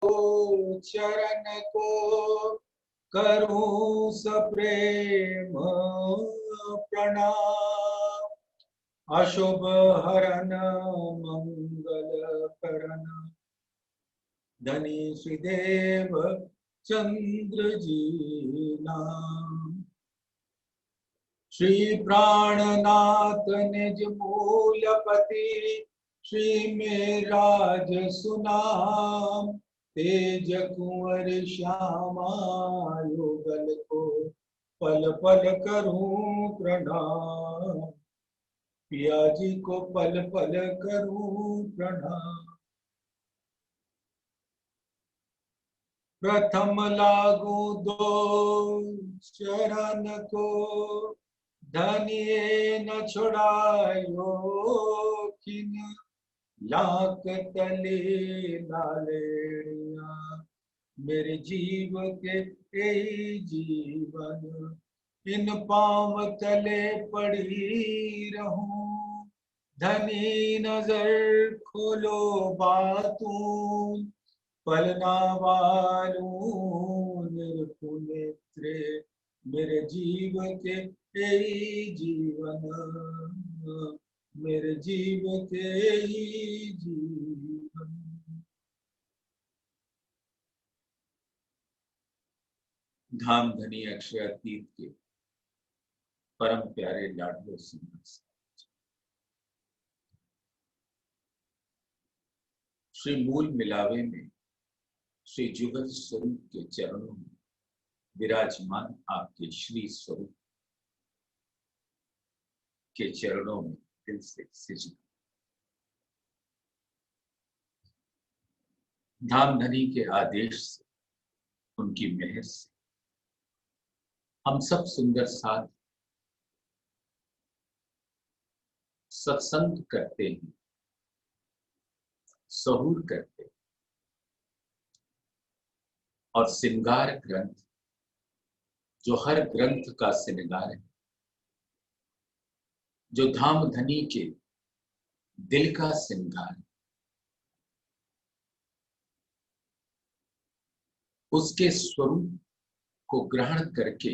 चरण को करूं सप्रेम प्रणाम। अशुभ हरन मंगल करन धनी श्रीदेव चंद्र जी नाम। श्री प्राणनाथ निज मूलपति श्री मेराज सुनाम। तेज कुंवर श्यामा युगल को पल पल करूं प्रणाम। पिया जी को पल पल करूं प्रणाम। प्रथम लागू दो चरण को धनिये न छुड़ायो किन। लाख तले लालेड़िया मेरे जीव के यही जीवन। इन पांव तले पड़ी रहूं धनी नजर खोलो बातूं। पलना वालू निर्पुनेत्रे मेरे जीव के यही जीवन। मेरे जीव के ही जीवन। धाम धनी अक्षरातीत के परम प्यारे लाडलो सिंह श्री मूल मिलावे में श्री जुगत स्वरूप के चरणों में विराजमान आपके श्री स्वरूप के चरणों में दिल से सिजदा। धाम धनी के आदेश से उनकी मेहर से हम सब सुंदर साथ सत्संग करते हैं, सहूर करते हैं और श्रृंगार ग्रंथ जो हर ग्रंथ का श्रृंगार है, जो धाम धनी के दिल का श्रृंगार है, उसके स्वरूप को ग्रहण करके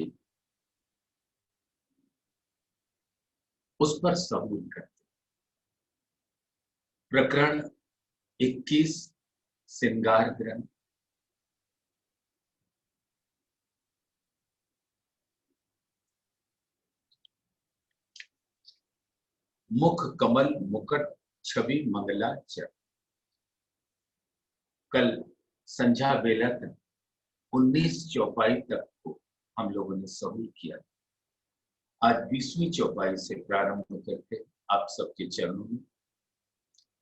उस पर सहूर करते। प्रकरण 21 श्रृंगार ग्रंथ। मुख कमल मुकुट छवि मंगला चर। कल संध्या बेला तक 19 चौपाई तक को हम लोगों ने सहूर किया। आज 20वीं चौपाई से प्रारंभ करके आप सबके चरणों में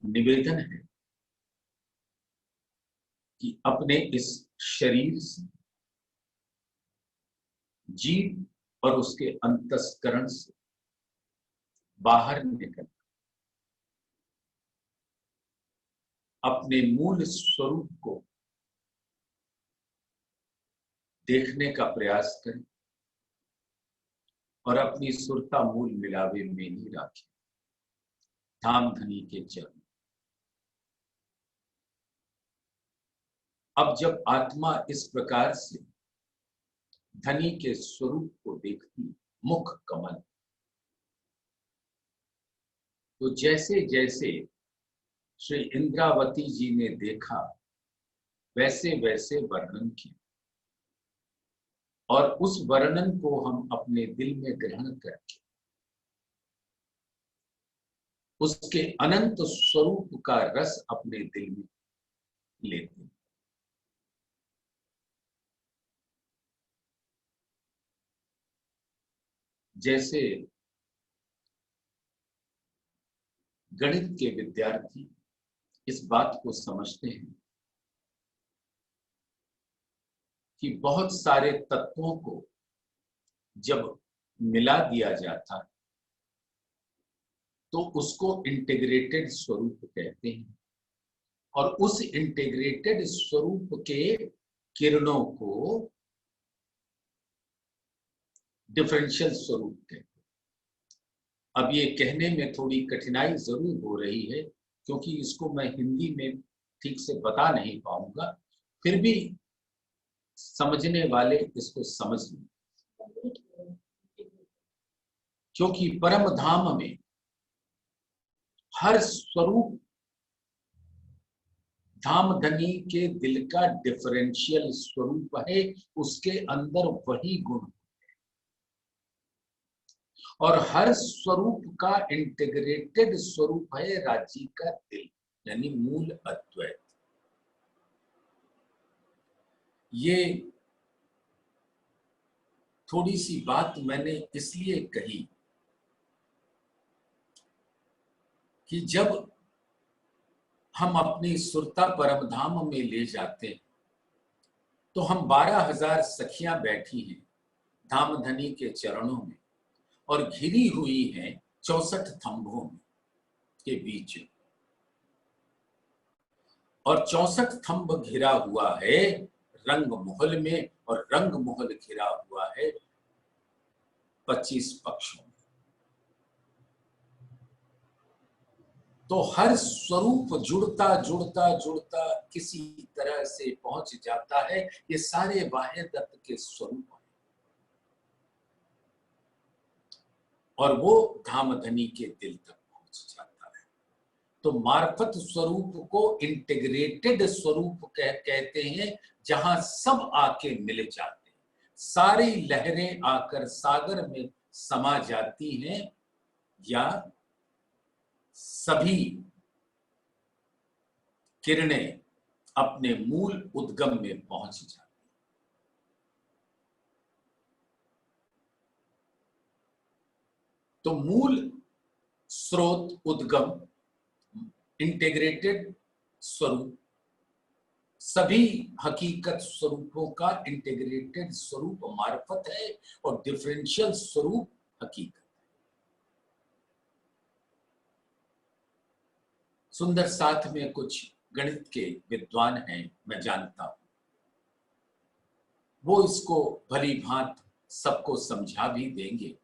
निवेदन है कि अपने इस शरीर से, जीव और उसके अंतस्करण से बाहर निकल अपने मूल स्वरूप को देखने का प्रयास करें और अपनी सुरता मूल मिलावे में ही रखें। धाम धनी के चरण। अब जब आत्मा इस प्रकार से धनी के स्वरूप को देखती, मुख कमल, तो जैसे जैसे श्री इंद्रावती जी ने देखा वैसे वैसे वर्णन किया और उस वर्णन को हम अपने दिल में ग्रहण करके उसके अनंत स्वरूप का रस अपने दिल में लेते हैं। जैसे गणित के विद्यार्थी इस बात को समझते हैं कि बहुत सारे तत्वों को जब मिला दिया जाता है तो उसको इंटीग्रेटेड स्वरूप कहते हैं और उस इंटीग्रेटेड स्वरूप के किरणों को डिफरेंशियल स्वरूप कहते हैं। अब ये कहने में थोड़ी कठिनाई जरूर हो रही है क्योंकि इसको मैं हिंदी में ठीक से बता नहीं पाऊंगा, फिर भी समझने वाले इसको समझ लें, क्योंकि परम धाम में हर स्वरूप धामधनी के दिल का डिफरेंशियल स्वरूप है, उसके अंदर वही गुण, और हर स्वरूप का इंटीग्रेटेड स्वरूप है राजी का दिल, यानी मूल अद्वैत। ये थोड़ी सी बात मैंने इसलिए कही कि जब हम अपनी सुरता परम धाम में ले जाते हैं तो हम 12,000 सखियां बैठी हैं धामधनी के चरणों में और घिरी हुई हैं 64 थंभों में के बीच, और 64 थंभ घिरा हुआ है रंग महल में, और रंग महल घिरा हुआ है 25 पक्षों में। तो हर स्वरूप जुड़ता जुड़ता जुड़ता किसी तरह से पहुंच जाता है। ये सारे बाह्य दत्त के स्वरूप हैं और वो धामधनी के दिल तक पहुंच जाता है। तो मार्फत स्वरूप को इंटीग्रेटेड स्वरूप कहते हैं, जहां सब आके मिल जाते हैं, सारी लहरें आकर सागर में समा जाती हैं, या सभी किरणें अपने मूल उद्गम में पहुंच जाती हैं। तो मूल स्रोत, उद्गम, इंटीग्रेटेड स्वरूप, सभी हकीकत स्वरूपों का इंटीग्रेटेड स्वरूप मार्फत है, और डिफरेंशियल स्वरूप हकीकत। सुंदर साथ में कुछ गणित के विद्वान हैं, मैं जानता हूं, वो इसको भली भांत सबको समझा भी देंगे,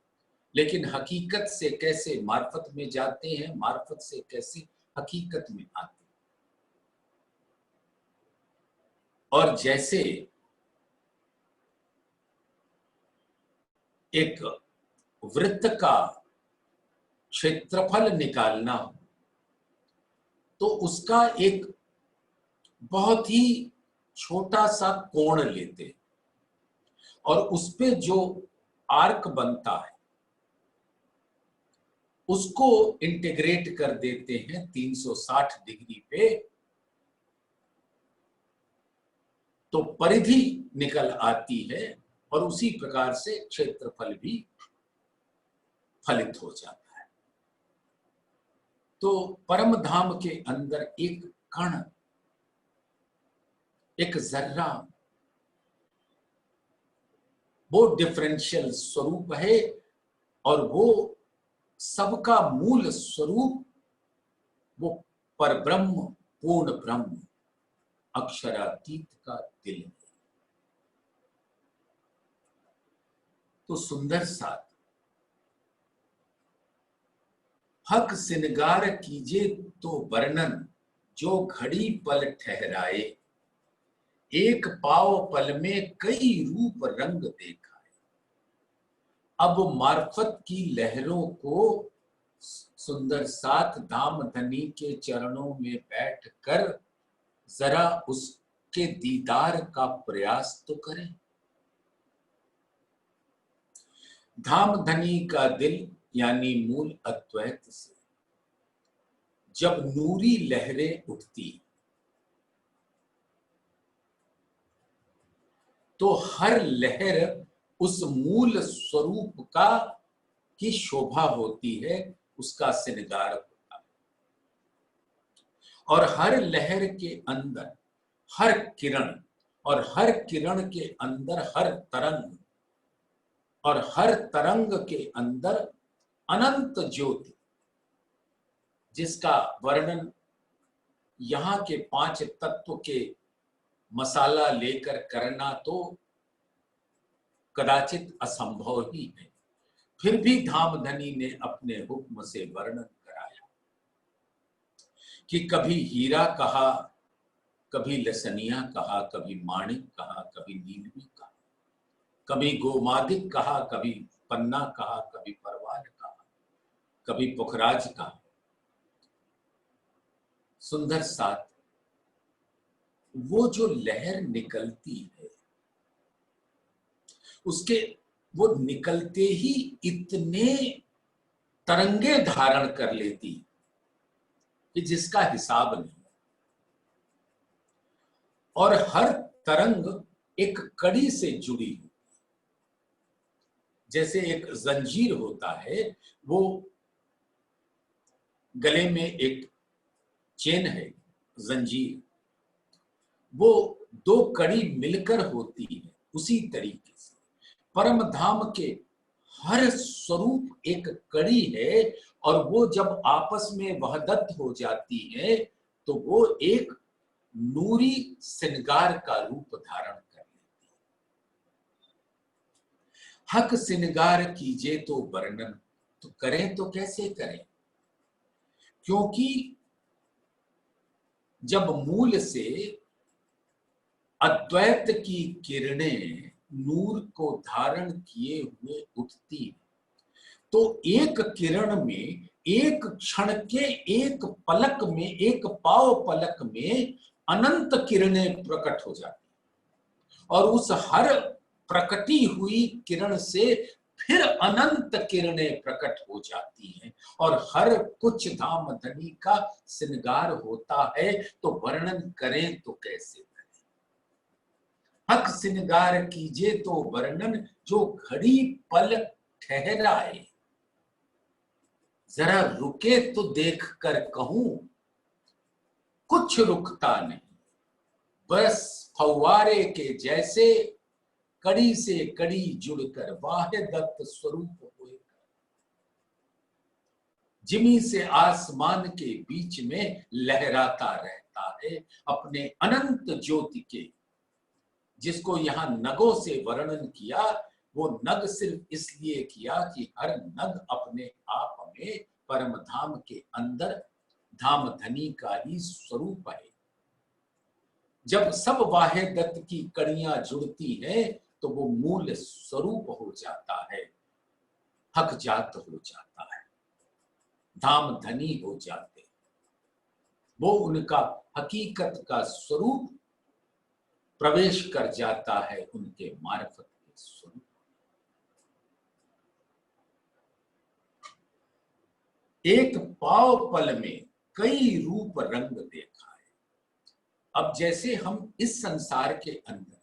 लेकिन हकीकत से कैसे मार्फत में जाते हैं, मार्फत से कैसे हकीकत में आते हैं। और जैसे एक वृत्त का क्षेत्रफल निकालना हो तो उसका एक बहुत ही छोटा सा कोण लेते हैं और उस पे जो आर्क बनता है उसको इंटीग्रेट कर देते हैं 360 डिग्री पे, तो परिधि निकल आती है और उसी प्रकार से क्षेत्रफल भी फलित हो जाता है। तो परम धाम के अंदर एक कण, एक जर्रा, वो डिफरेंशियल स्वरूप है, और वो सबका मूल स्वरूप वो परब्रह्म, पूर्ण ब्रह्म, अक्षरातीत का दिल है। तो सुंदर साथ, हक सिनगार कीजे तो वर्णन, जो घड़ी पल ठहराए, एक पाव पल में कई रूप रंग देखा है। अब मार्फत की लहरों को सुंदर साथ धामधनी के चरणों में बैठकर जरा उसके दीदार का प्रयास तो करें। धामधनी का दिल यानी मूल अद्वैत से जब नूरी लहरें उठती तो हर लहर उस मूल स्वरूप का की शोभा होती है, उसका श्रृंगार होता है। और हर लहर के अंदर हर किरण, और हर किरण के अंदर हर तरंग, और हर तरंग के अंदर अनंत ज्योति, जिसका वर्णन यहाँ के 5 तत्व के मसाला लेकर करना तो कदाचित असंभव ही है। फिर भी धामधनी ने अपने हुक्म से वर्णन कराया कि कभी हीरा कहा कभी लसनिया कहा, कभी माणिक कहा, कभी नीलवी कहा, कभी गोमादिक कहा, कभी पन्ना कहा, कभी परवाल कहा, कभी पुखराज कहा। सुंदर साथ वो जो लहर निकलती है, उसके वो निकलते ही इतने तरंगे धारण कर लेती कि जिसका हिसाब नहीं। और हर तरंग एक कड़ी से जुड़ी हुई, जैसे एक जंजीर होता है, वो गले में एक चेन है, जंजीर, वो दो कड़ी मिलकर होती है। उसी तरीके से परम धाम के हर स्वरूप एक कड़ी है, और वो जब आपस में वहदत हो जाती है तो वो एक नूरी श्रृंगार का रूप धारण कर लेती है। हक श्रृंगार कीजिए तो वर्णन, तो करें तो कैसे करें, क्योंकि जब मूल से अद्वैत की किरणें नूर को धारण किए हुए उठती, तो एक किरण में, एक क्षण के, एक पलक में, एक पाव पलक में अनंत किरणें प्रकट हो जाती, और उस हर प्रकटी हुई किरण से फिर अनंत किरणें प्रकट हो जाती हैं, और हर कुछ धाम धनी का श्रृंगार होता है। तो वर्णन करें तो कैसे करें। हक श्रृंगार कीजिए तो वर्णन, जो घड़ी पल ठहराए, जरा रुके तो देख कर कहूं, कुछ रुकता नहीं, बस फव्वारे के जैसे कड़ी से कड़ी जुड़कर वाहिदत स्वरूप होएगा। जिमी से आसमान के बीच में लहराता रहता है अपने अनंत ज्योति के, जिसको यहां नगों से वर्णन किया। वो नग सिर्फ इसलिए किया कि हर नग अपने आप में परम धाम के अंदर धाम धनी का ही स्वरूप है। जब सब वाहिदत की कड़ियां जुड़ती हैं तो वो मूल स्वरूप हो जाता है, हक जात हो जाता है, धाम धनी हो जाते, वो उनका हकीकत का स्वरूप प्रवेश कर जाता है उनके मार्फत के स्वरूप। एक पाव पल में कई रूप रंग देखा है। अब जैसे हम इस संसार के अंदर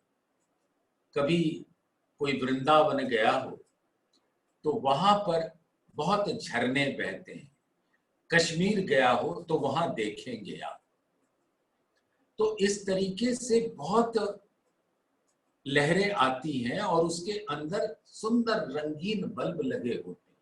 कभी कोई वृंदावन गया हो तो वहां पर बहुत झरने बहते हैं, कश्मीर गया हो तो वहां देखेंगे आप। तो इस तरीके से बहुत लहरें आती हैं और उसके अंदर सुंदर रंगीन बल्ब लगे होते हैं,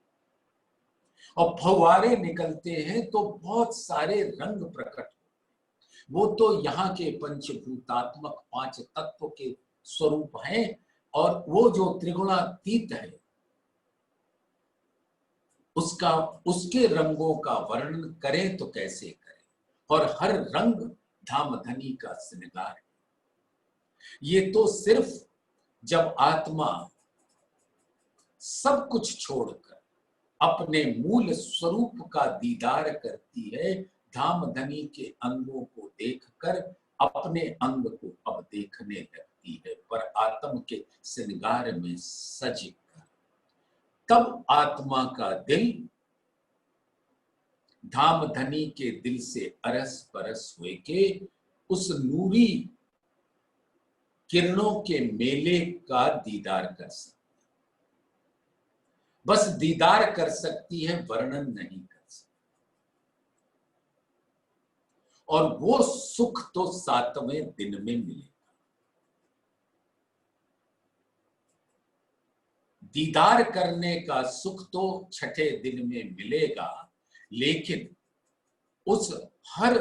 और फव्वारे निकलते हैं तो बहुत सारे रंग प्रकट होते हैं। वो तो यहाँ के पंचभूतात्मक पांच तत्व के स्वरूप हैं, और वो जो त्रिगुणातीत है उसका, उसके रंगों का वर्णन करें तो कैसे करें। और हर रंग धाम धनी का श्रृंगार है। ये तो सिर्फ जब आत्मा सब कुछ छोड़कर अपने मूल स्वरूप का दीदार करती है, धाम धनी के अंगों को देखकर अपने अंग को अब देखने लगती है, पर आत्म के श्रृंगार में सज कर। तब आत्मा का दिल धाम धनी के दिल से अरस परस हुए के उस नूरी किरणों के मेले का दीदार कर सकती, बस दीदार कर सकती है, वर्णन नहीं कर सकती। और वो सुख तो 7वें दिन में मिलेगा। दीदार करने का सुख तो 6ठे दिन में मिलेगा, लेकिन उस हर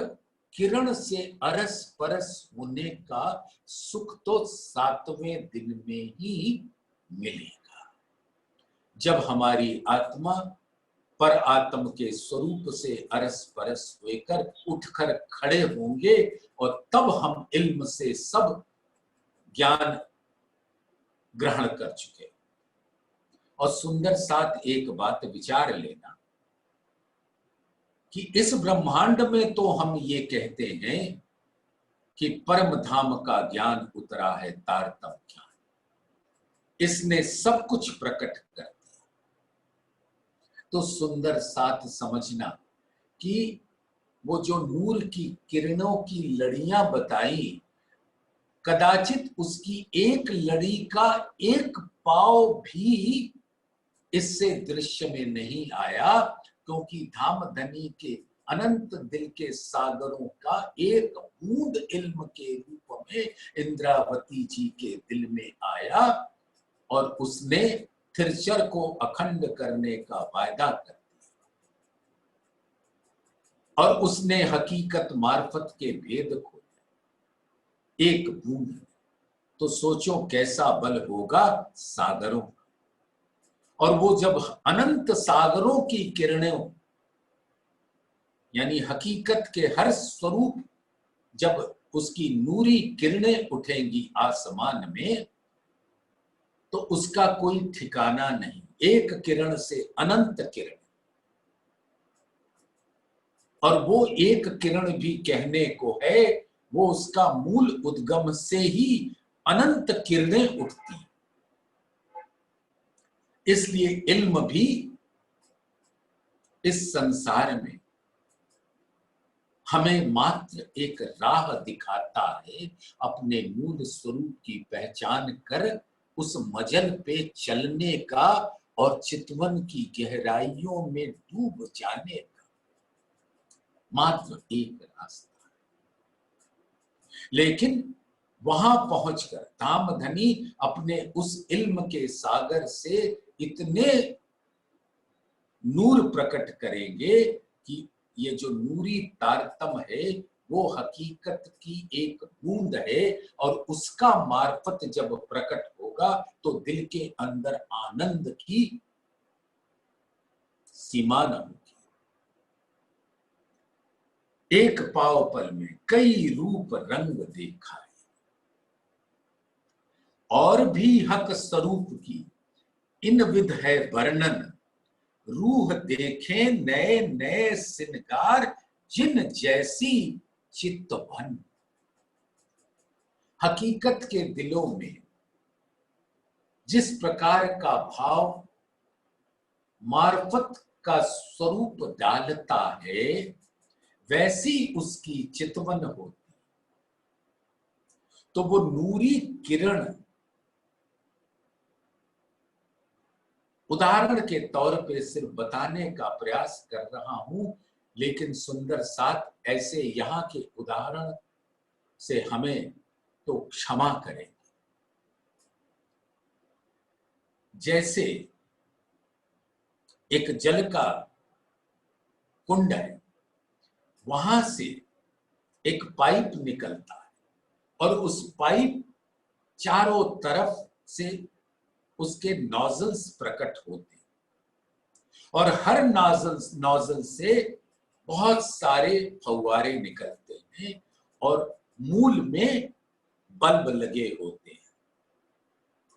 किरण से अरस परस होने का सुख तो 7वें दिन में ही मिलेगा, जब हमारी आत्मा पर आत्म के स्वरूप से अरस परस होकर उठकर खड़े होंगे और तब हम इल्म से सब ज्ञान ग्रहण कर चुके। और सुंदर साथ एक बात विचार लेना कि इस ब्रह्मांड में तो हम ये कहते हैं कि परम धाम का ज्ञान उतरा है तारतम ज्ञान, इसने सब कुछ प्रकट कर दिया। तो सुंदर साथ समझना कि वो जो नूर की किरणों की लड़ियां बताई, कदाचित उसकी एक लड़ी का एक पाव भी इससे दृश्य में नहीं आया, क्योंकि धामधनी के अनंत दिल के सागरों का एक बूंद इल्म के रूप में इंद्रावती जी के दिल में आया और उसने थिरचर को अखंड करने का वायदा कर दिया और उसने हकीकत मार्फत के भेद खोले एक बूंद। तो सोचो कैसा बल होगा सागरों का। और वो जब अनंत सागरों की किरणें यानी हकीकत के हर स्वरूप जब उसकी नूरी किरणें उठेंगी आसमान में, तो उसका कोई ठिकाना नहीं। एक किरण से अनंत किरण, और वो एक किरण भी कहने को है, वो उसका मूल उद्गम से ही अनंत किरणें उठती। इसलिए इल्म भी इस संसार में हमें मात्र एक राह दिखाता है, अपने मूल स्वरूप की पहचान कर उस मजल पे चलने का और चितवन की गहराइयों में डूब जाने का मात्र एक रास्ता है। लेकिन वहां पहुंचकर धामधनी अपने उस इल्म के सागर से इतने नूर प्रकट करेंगे कि ये जो नूरी तारतम है वो हकीकत की एक बूंद है, और उसका मार्फत जब प्रकट होगा तो दिल के अंदर आनंद की सीमा न होगी। एक पाव पल में कई रूप रंग देखा है, और भी हक स्वरूप की इन विध है वर्णन। रूह देखे नए नए सिनगार, जिन जैसी चित्तवन। हकीकत के दिलों में जिस प्रकार का भाव मार्फत का स्वरूप डालता है, वैसी उसकी चितवन होती। तो वो नूरी किरण, उदाहरण के तौर पे सिर्फ बताने का प्रयास कर रहा हूं, लेकिन सुंदर साथ ऐसे यहां के उदाहरण से हमें तो क्षमा करें। जैसे एक जल का कुंड है, वहां से एक पाइप निकलता है और उस पाइप चारों तरफ से उसके नोजल्स प्रकट होते हैं, और हर नोजल से बहुत सारे फव्वारे निकलते हैं और मूल में बल्ब लगे होते हैं।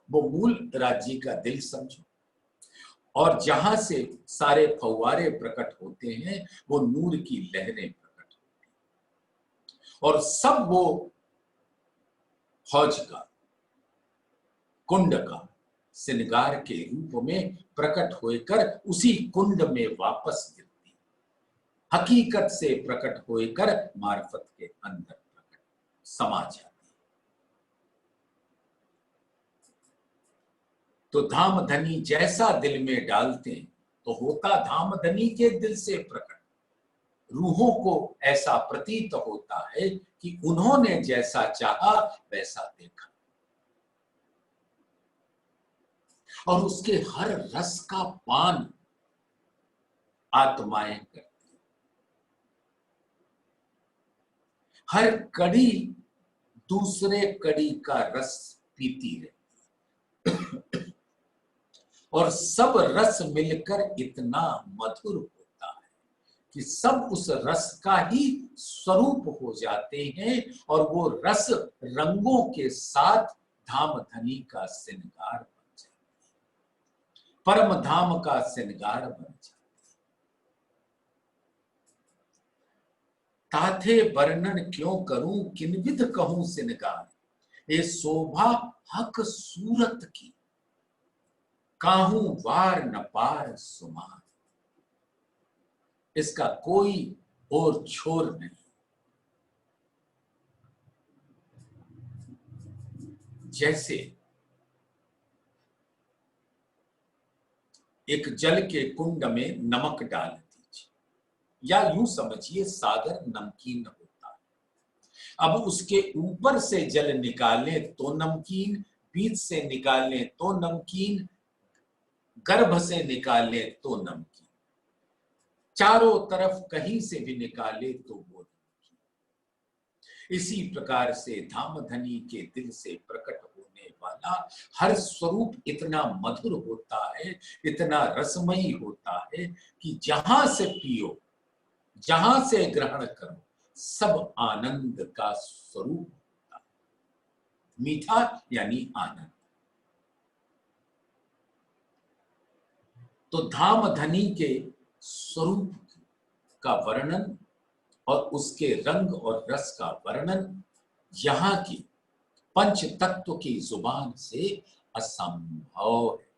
वो मूल राज्य का दिल समझो, और जहां से सारे फव्वारे प्रकट होते हैं वो नूर की लहरें प्रकट होती हैं, और सब वो हौज का कुंड का सिनगार के रूप में प्रकट होकर उसी कुंड में वापस गिरती, हकीकत से प्रकट होकर मार्फत के अंदर प्रकट समा जाती। तो धामधनी जैसा दिल में डालते तो होता धामधनी के दिल से प्रकट। रूहों को ऐसा प्रतीत होता है कि उन्होंने जैसा चाहा वैसा देखा, और उसके हर रस का पान आत्माएं करती, हर कड़ी दूसरे कड़ी का रस पीती रहती, और सब रस मिलकर इतना मधुर होता है कि सब उस रस का ही स्वरूप हो जाते हैं और वो रस रंगों के साथ धाम धनी का श्रृंगार बन जाता है, परम धाम का श्रृंगार बन जाता है। ताथे वर्णन क्यों करूं किनविध कहूं श्रृंगार, ये शोभा हक सूरत की काहू वार न पार सुमार। इसका कोई और छोर नहीं। जैसे एक जल के कुंड में नमक डाल दीजिए, या यूं समझिए सागर नमकीन होता है। अब उसके ऊपर से जल निकालें तो नमकीन, बीच से निकालें तो नमकीन, गर्भ से निकाले तो नमकीन, चारों तरफ कहीं से भी निकाले तो वो नमकीन। इसी प्रकार से धाम धनी के दिल से प्रकट होने वाला हर स्वरूप इतना मधुर होता है, इतना रसमयी होता है कि जहां से पियो, जहां से ग्रहण करो, सब आनंद का स्वरूप होता है। मीठा यानी आनंद। तो धाम धनी के स्वरूप का वर्णन और उसके रंग और रस का वर्णन यहां की पंच तत्व की जुबान से असंभव है।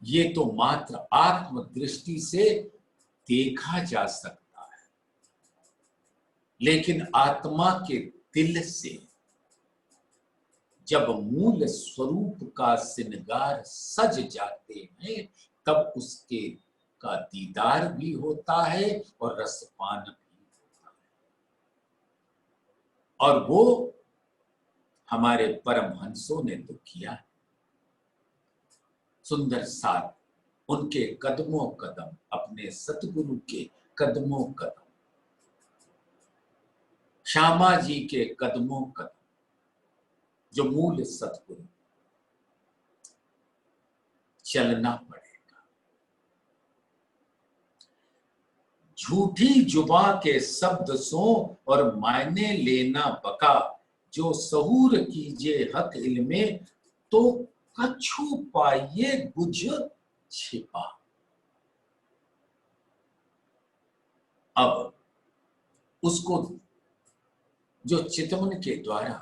ये तो मात्र आत्म दृष्टि से देखा जा सकता है, लेकिन आत्मा के दिल से जब मूल स्वरूप का श्रृंगार सज जाते हैं, तब उसके का दीदार भी होता है और रसपान भी होता है। और वो हमारे परमहंसों ने तो किया है। सुंदर साथ उनके कदमों कदम, अपने सतगुरु के कदमों कदम, श्यामा जी के कदमों कदम, जो मूल सतगुरु, चलना पड़ेगा। झूठी जुबा के शब्द सो और मायने लेना बका, जो सहूर कीजिए हक इल्मे तो कछु पाइये गुझ छिपा। अब उसको जो चितवन के द्वारा,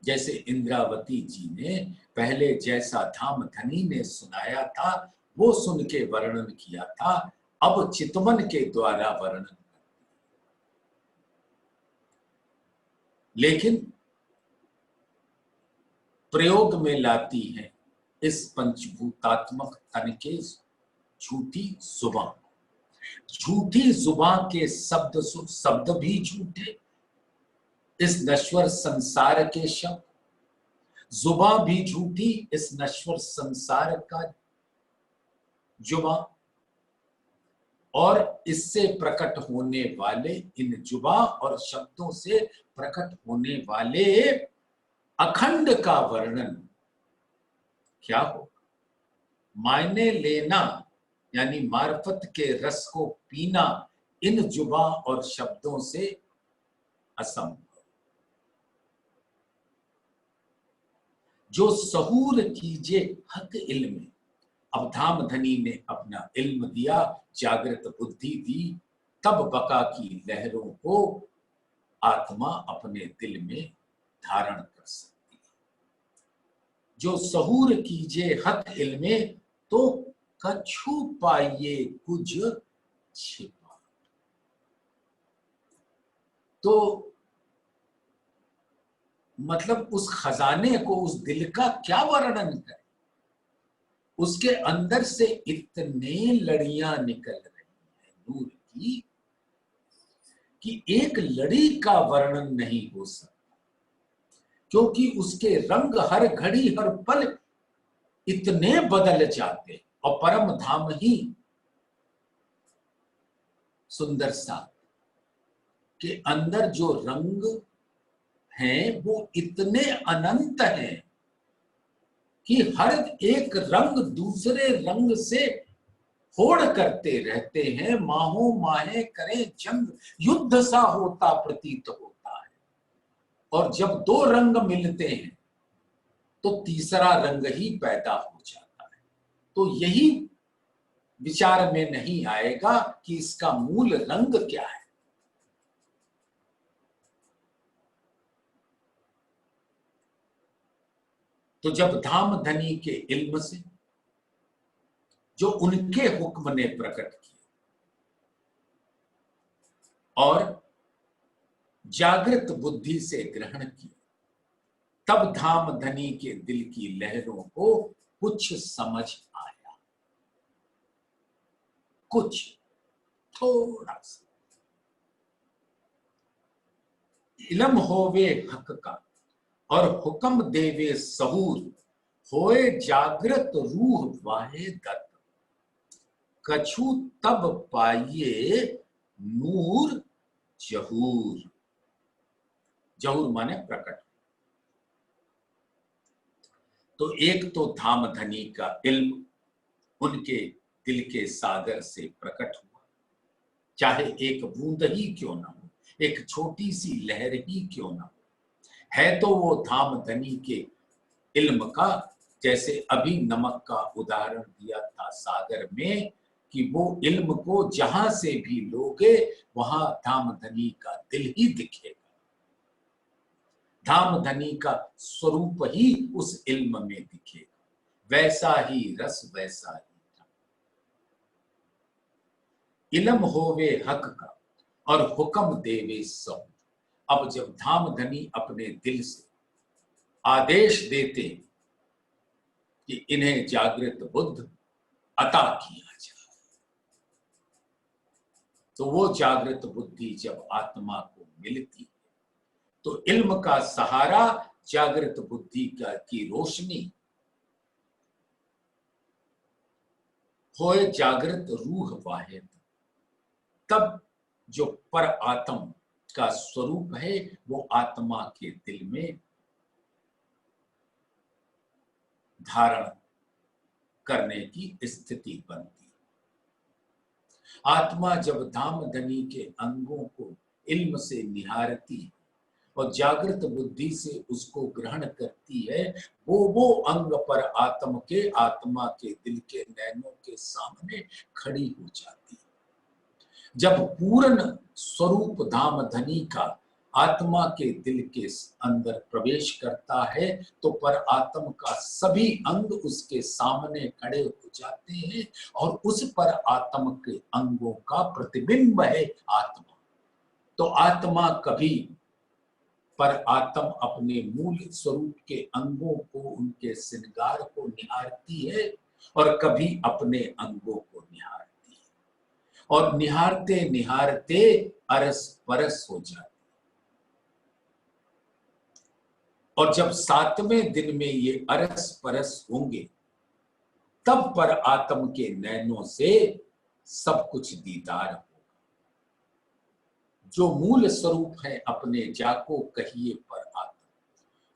जैसे इंद्रावती जी ने पहले जैसा धाम धनी ने सुनाया था वो सुन के वर्णन किया था, अब चितवन के द्वारा वर्णन, लेकिन प्रयोग में लाती है इस पंचभूतात्मक तन के झूठी जुबान। झूठी जुबान के शब्द भी झूठे, इस नश्वर संसार के शब्द, जुबान भी झूठी, इस नश्वर संसार का जुबान, और इससे प्रकट होने वाले इन जुबान और शब्दों से प्रकट होने वाले अखंड का वर्णन क्या हो? मायने लेना यानी मार्फत के रस को पीना इन जुबान और शब्दों से असंभव। जो सहूर कीजिए हक इल्म, अब धाम धनी ने अपना इल्म दिया, जागृत बुद्धि दी, तब बका की लहरों को आत्मा अपने दिल में धारण कर सकती है। जो सहूर कीजिए हक इल्मे तो कछु पाइये कुछ छिपा। तो मतलब उस खजाने को, उस दिल का क्या वर्णन करें? उसके अंदर से इतने लड़ियां निकल रही हैं नूर की कि एक लड़ी का वर्णन नहीं हो सकता, क्योंकि उसके रंग हर घड़ी हर पल इतने बदल जाते, और परम धाम ही सुंदर सा के अंदर जो रंग हैं वो इतने अनंत हैं कि हर एक रंग दूसरे रंग से होड़ करते रहते हैं, माहो माहे करें जंग, युद्ध सा होता प्रतीत होता है। और जब दो रंग मिलते हैं तो तीसरा रंग ही पैदा हो जाता है। तो यही विचार में नहीं आएगा कि इसका मूल रंग क्या है। तो जब धाम धनी के इल्म से जो उनके हुक्म ने प्रकट किया और जागृत बुद्धि से ग्रहण किया, तब धाम धनी के दिल की लहरों को कुछ समझ आया, कुछ थोड़ा सा। इल्म होवे हक का और हुक्म देवे सहूर, होए जागृत रूह वाहे दत्त, कछु तब पाइये नूर जहूर। जहूर माने प्रकट। तो एक तो धाम धनी का इल्म उनके दिल के सागर से प्रकट हुआ, चाहे एक बूंद ही क्यों ना हो, एक छोटी सी लहर ही क्यों ना हो, है तो वो धाम धनी के इल्म का। जैसे अभी नमक का उदाहरण दिया था सागर में, कि वो इल्म को जहां से भी लोगे वहां धाम धनी का दिल ही दिखेगा, धाम धनी का स्वरूप ही उस इल्म में दिखेगा, वैसा ही रस वैसा ही धन। इल्म होवे हक का और हुक्म देवे सब। अब जब धाम धनी अपने दिल से आदेश देते कि इन्हें जागृत बुद्ध अता किया जाए, तो वो जागृत बुद्धि जब आत्मा को मिलती है तो इल्म का सहारा, जागृत बुद्धि की रोशनी, होए जागृत रूह वाहिद, तब जो पर आत्म का स्वरूप है वो आत्मा के दिल में धारण करने की स्थिति बनती। आत्मा जब धाम धनी के अंगों को इल्म से निहारती और जागृत बुद्धि से उसको ग्रहण करती है, वो अंग पर आत्मा के दिल के नैनों के सामने खड़ी हो जाती है। जब पूर्ण स्वरूप धाम धनी का आत्मा के दिल के अंदर प्रवेश करता है तो पर आत्म का सभी अंग उसके सामने खड़े हो जाते हैं और उस पर आत्म के अंगों का प्रतिबिंब है आत्मा। तो आत्मा कभी पर आत्म अपने मूल स्वरूप के अंगों को, उनके श्रृंगार को निहारती है और कभी अपने अंगों को निहारती है, और निहारते निहारते अरस परस हो जाती। और जब 7वें दिन में ये अरस परस होंगे तब पर आत्म के नैनों से सब कुछ दीदार होगा। जो मूल स्वरूप है अपने जाको कहिए पर आत्म,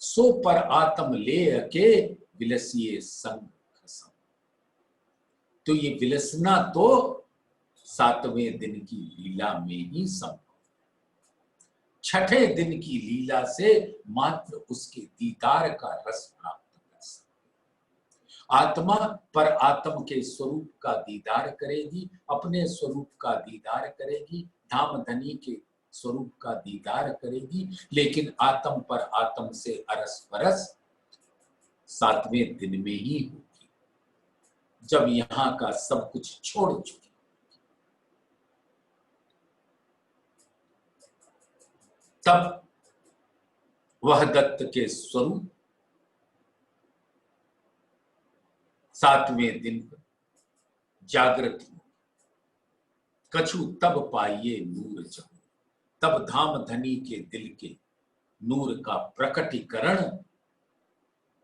सो पर आत्म ले के विलसिए संग खसम। तो ये विलसना तो 7वें दिन की लीला में ही संभव, 6ठे दिन की लीला से मात्र उसके दीदार का रस प्राप्त कर सकते। आत्मा पर आत्म के स्वरूप का दीदार करेगी, अपने स्वरूप का दीदार करेगी, धाम धनी के स्वरूप का दीदार करेगी, लेकिन आत्म पर आत्म से अरस परस 7वें दिन में ही होगी, जब यहां का सब कुछ छोड़ चुकी। तब वह दत्त के स्वरूप 7वें दिन पर जागृत हो। कछु तब पाइये नूर जहूर, तब धाम धनी के दिल के नूर का प्रकटीकरण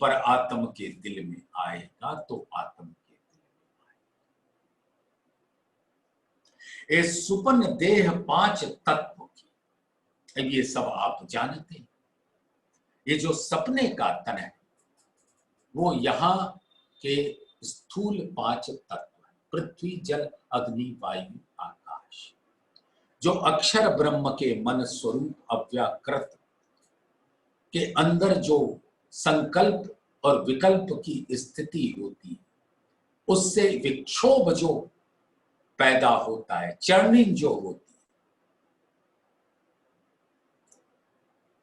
पर आत्म के दिल में आएगा, तो आत्म के दिल में आएगा। ये सुपन देह 5 तत्व की, ये सब आप जानते हैं। ये जो सपने का तन है वो यहाँ के स्थूल 5 तत्व, पृथ्वी जल अग्नि वायु आकाश, जो अक्षर ब्रह्म के मन स्वरूप अव्याकृत के अंदर जो संकल्प और विकल्प की स्थिति होती है, उससे विक्षोभ जो पैदा होता है, चर्निंग जो होती है,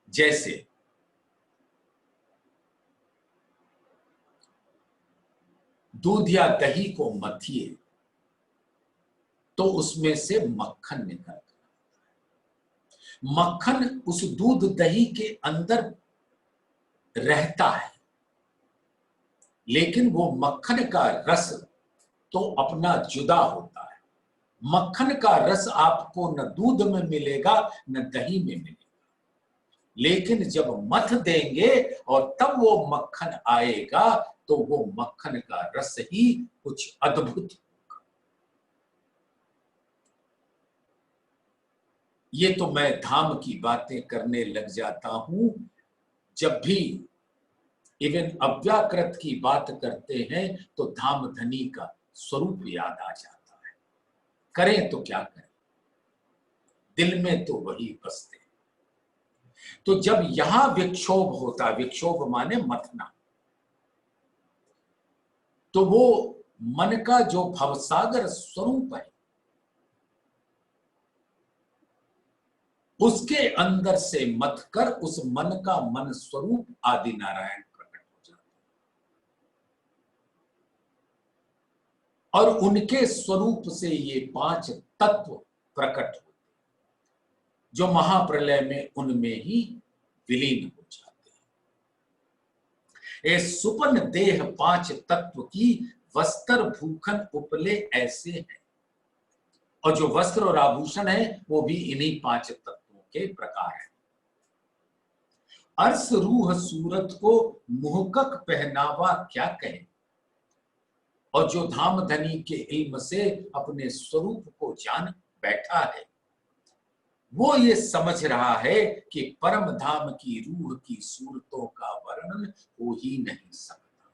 जैसे दूध या दही को मथिए तो उसमें से मक्खन निकलता है। मक्खन उस दूध दही के अंदर रहता है, लेकिन वो मक्खन का रस तो अपना जुदा होता है। मक्खन का रस आपको न दूध में मिलेगा न दही में मिलेगा, लेकिन जब मथ देंगे और तब वो मक्खन आएगा तो वो मक्खन का रस ही कुछ अद्भुत होगा। ये तो मैं धाम की बातें करने लग जाता हूं। जब भी इवन अव्याकृत की बात करते हैं तो धाम धनी का स्वरूप याद आ जाता है। करें तो क्या करें, दिल में तो वही बसते। तो जब यहां विक्षोभ होता, विक्षोभ माने मथना, तो वो मन का जो भवसागर स्वरूप है, उसके अंदर से मथ कर उस मन का मन स्वरूप आदि नारायण प्रकट हो जाते और उनके स्वरूप से ये 5 तत्व प्रकट होते, जो महाप्रलय में उनमें ही विलीन हो जाते हैं। ये सुपन देह 5 तत्व की वस्त्र भूखन उपले ऐसे हैं, और जो वस्त्र और आभूषण है वो भी इन्हीं 5 तत्वों के प्रकार है। अर्श रूह सूरत को मुहकक पहनावा क्या कहे, और जो धाम धनी के इल्म से अपने स्वरूप को जान बैठा है, वो ये समझ रहा है कि परम धाम की रूह की सूरतों का वर्णन हो ही नहीं सकता,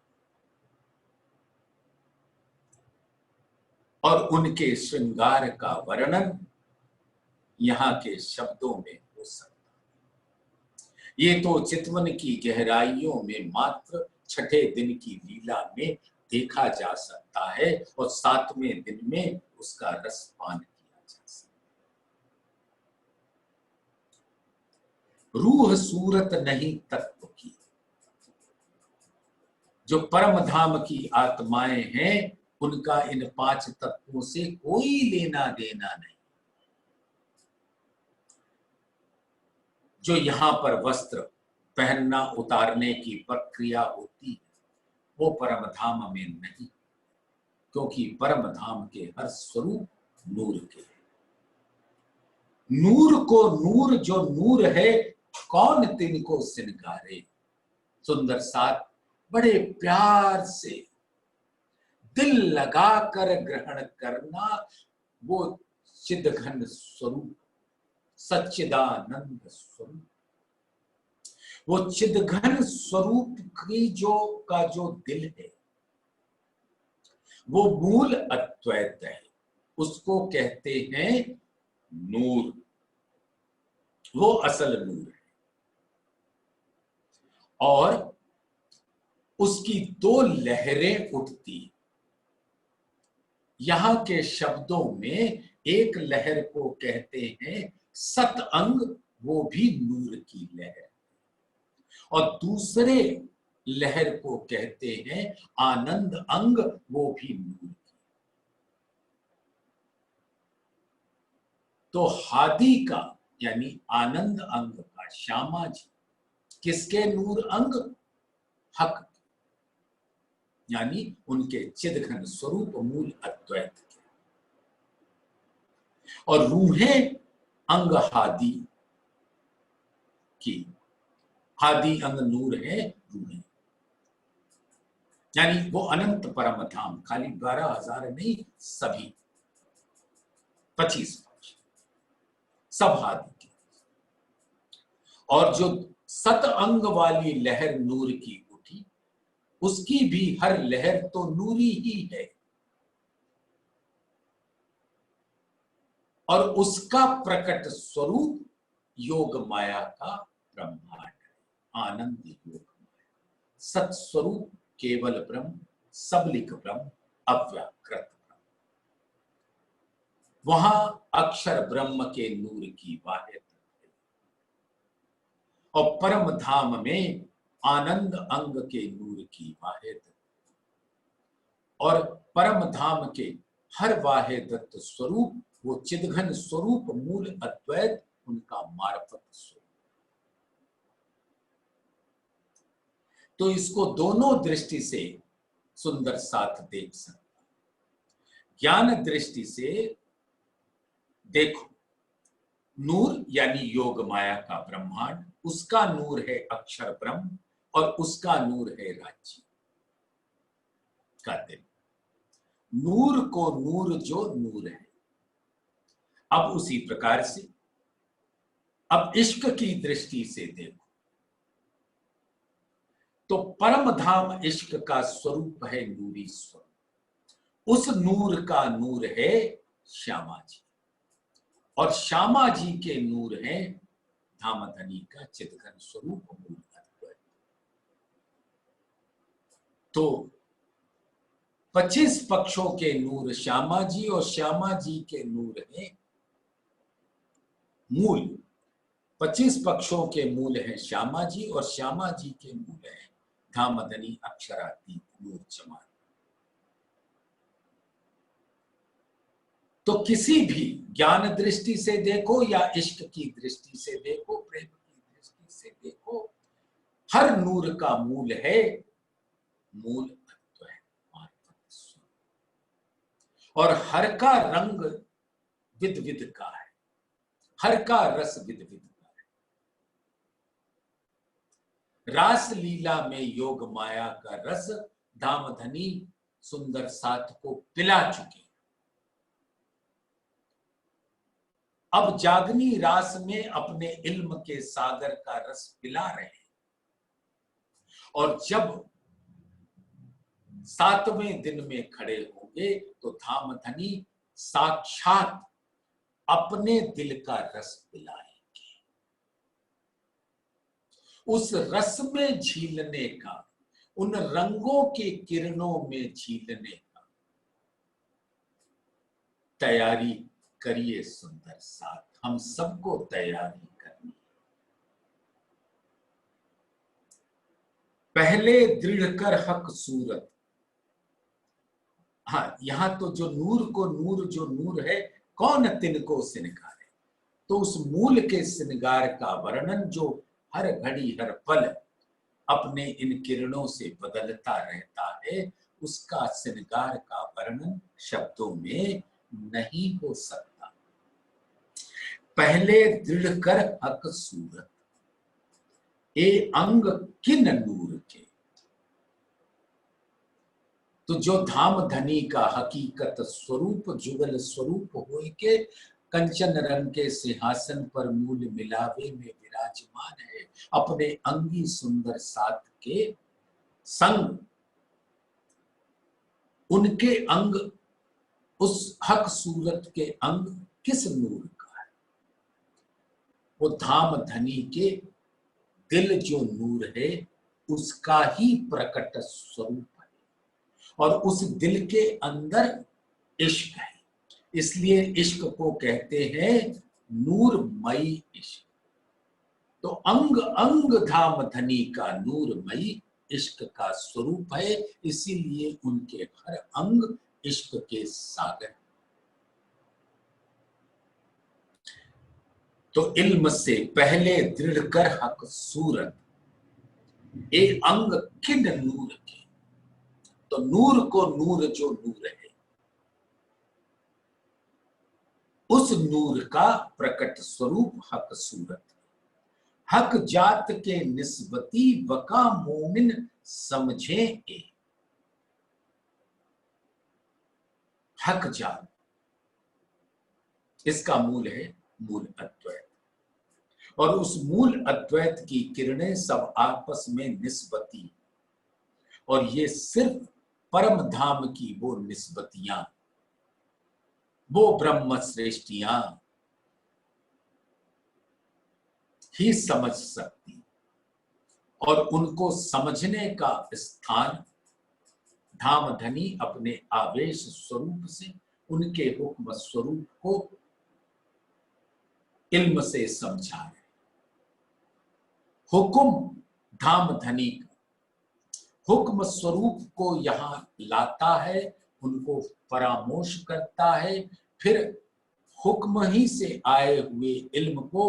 और उनके श्रृंगार का वर्णन यहाँ के शब्दों में हो सकता। ये तो चितवन की गहराइयों में मात्र 6ठे दिन की लीला में देखा जा सकता है, और 7वें दिन में उसका रसपान किया जा सकता है। रूह सूरत नहीं तत्व की, जो परम धाम की आत्माएं हैं, उनका इन 5 तत्वों से कोई लेना देना नहीं। जो यहां पर वस्त्र पहनना उतारने की प्रक्रिया होती है, वो परम धाम में नहीं, क्योंकि परम धाम के हर स्वरूप नूर के हैं। नूर को नूर जो नूर है, कौन तिनको सिनगारे। सुंदर साथ बड़े प्यार से दिल लगाकर ग्रहण करना वो चिदघन स्वरूप, सच्चिदानंद स्वरूप, वो चिदघन स्वरूप की जो दिल है, वो मूल अद्वैत है, उसको कहते हैं नूर। वो असल नूर है, और उसकी 2 लहरें उठती। यहां के शब्दों में एक लहर को कहते हैं सत अंग, वो भी नूर की लहर, और दूसरे लहर को कहते हैं आनंद अंग, वो भी नूर की। तो हादी का यानी आनंद अंग का श्यामा जी किसके नूर अंग? हक, यानी उनके चिदघन स्वरूप मूल अद्वैत के। और रूहें अंग हादी की, हादी अंग नूर है रूहें, यानी वो अनंत परम धाम, खाली 12,000 नहीं, सभी 25 सब हादी की। और जो सत अंग वाली लहर नूर की उठी, उसकी भी हर लहर तो नूरी ही है और उसका प्रकट स्वरूप योग माया का ब्रह्मांड है। आनंद योग माया, सत्स्वरूप केवल ब्रह्म, सबलिक ब्रह्म, अव्याकृत ब्रह्म। वहां अक्षर ब्रह्म के नूर की वाहिद है और परम धाम में आनंद अंग के नूर की वाहिद और परम धाम के हर वाहिदत्त स्वरूप वो चिदघन स्वरूप मूल अद्वैत उनका मार्फत स्वरूप। तो इसको दोनों दृष्टि से सुंदर साथ देख सकता। ज्ञान दृष्टि से देखो, नूर यानी योग माया का ब्रह्मांड, उसका नूर है अक्षर ब्रह्म और उसका नूर है राज्य का दिल। नूर को नूर जो नूर है। अब उसी प्रकार से अब इश्क की दृष्टि से देखो तो परम धाम इश्क का स्वरूप है नूरी स्वरूप। उस नूर का नूर है श्यामा जी और श्यामा जी के नूर है धामधनी का चिदघन स्वरूप मूल अद्वैत। तो 25 पक्षों के नूर श्यामा जी और श्यामा जी के नूर है मूल। 25 पक्षों के मूल है श्यामा जी और श्यामा जी के मूल है धामधनी अक्षरातीत नूर जमान। तो किसी भी ज्ञान दृष्टि से देखो या इश्क की दृष्टि से देखो, प्रेम की दृष्टि से देखो, हर नूर का मूल है मूल अद्वैत और हर का रंग विद विद का है, हर का रस विद विद का है। रास लीला में योग माया का रस धामधनी सुंदर साथ को पिला चुके। अब जागनी रास में अपने इल्म के सागर का रस पिला रहे हैं और जब 7वें दिन में खड़े होंगे तो धामधनी साक्षात अपने दिल का रस पिलाएंगे। उस रस में झीलने का, उन रंगों के किरणों में झीलने का तैयारी करिए सुंदर साथ। हम सबको तैयारी करनी। पहले दृढ़ कर हक सूरत। हाँ, यहां तो जो नूर को नूर जो नूर है, कौन तिनको सिनगारे। तो उस मूल के सिनगार का वर्णन जो हर घड़ी हर पल अपने इन किरणों से बदलता रहता है, उसका सिनगार का वर्णन शब्दों में नहीं हो सकता। पहले दृढ़ कर हक सूरत, ए अंग किन नूर के। तो जो धामधनी का हकीकत स्वरूप जुगल स्वरूप होय के कंचन रंग के सिंहासन पर मूल मिलावे में विराजमान है, अपने अंगी सुंदर साथ के संग उनके अंग, उस हक सूरत के अंग किस नूर का है? वो धामधनी के दिल जो नूर है उसका ही प्रकट स्वरूप है और उस दिल के अंदर इश्क है। इसलिए इश्क को कहते हैं नूरमयी इश्क। तो अंग अंग धामधनी का नूरमयी इश्क का स्वरूप है, इसीलिए उनके हर अंग इश्क के सागर। तो इल्म से पहले दृढ़ कर हक सूरत, ए अंग किन नूर के। तो नूर को नूर जो नूर है, उस नूर का प्रकट स्वरूप हक सूरत। हक जात के निस्बती वका मोमिन समझे ए। हक जात, इसका मूल है मूल अद्वैत और उस मूल अद्वैत की किरणें सब आपस में निस्बती और ये सिर्फ परम धाम की वो निस्बतियां, वो ब्रह्म श्रेष्ठियां ही समझ सकती, और उनको समझने का स्थान धाम धनी अपने आवेश स्वरूप से उनके हुक्म स्वरूप को इल्म से समझा है। हुक्म धाम धनी हुक्म स्वरूप को यहां लाता है, उनको परामोश करता है, फिर हुक्म ही से आए हुए इल्म को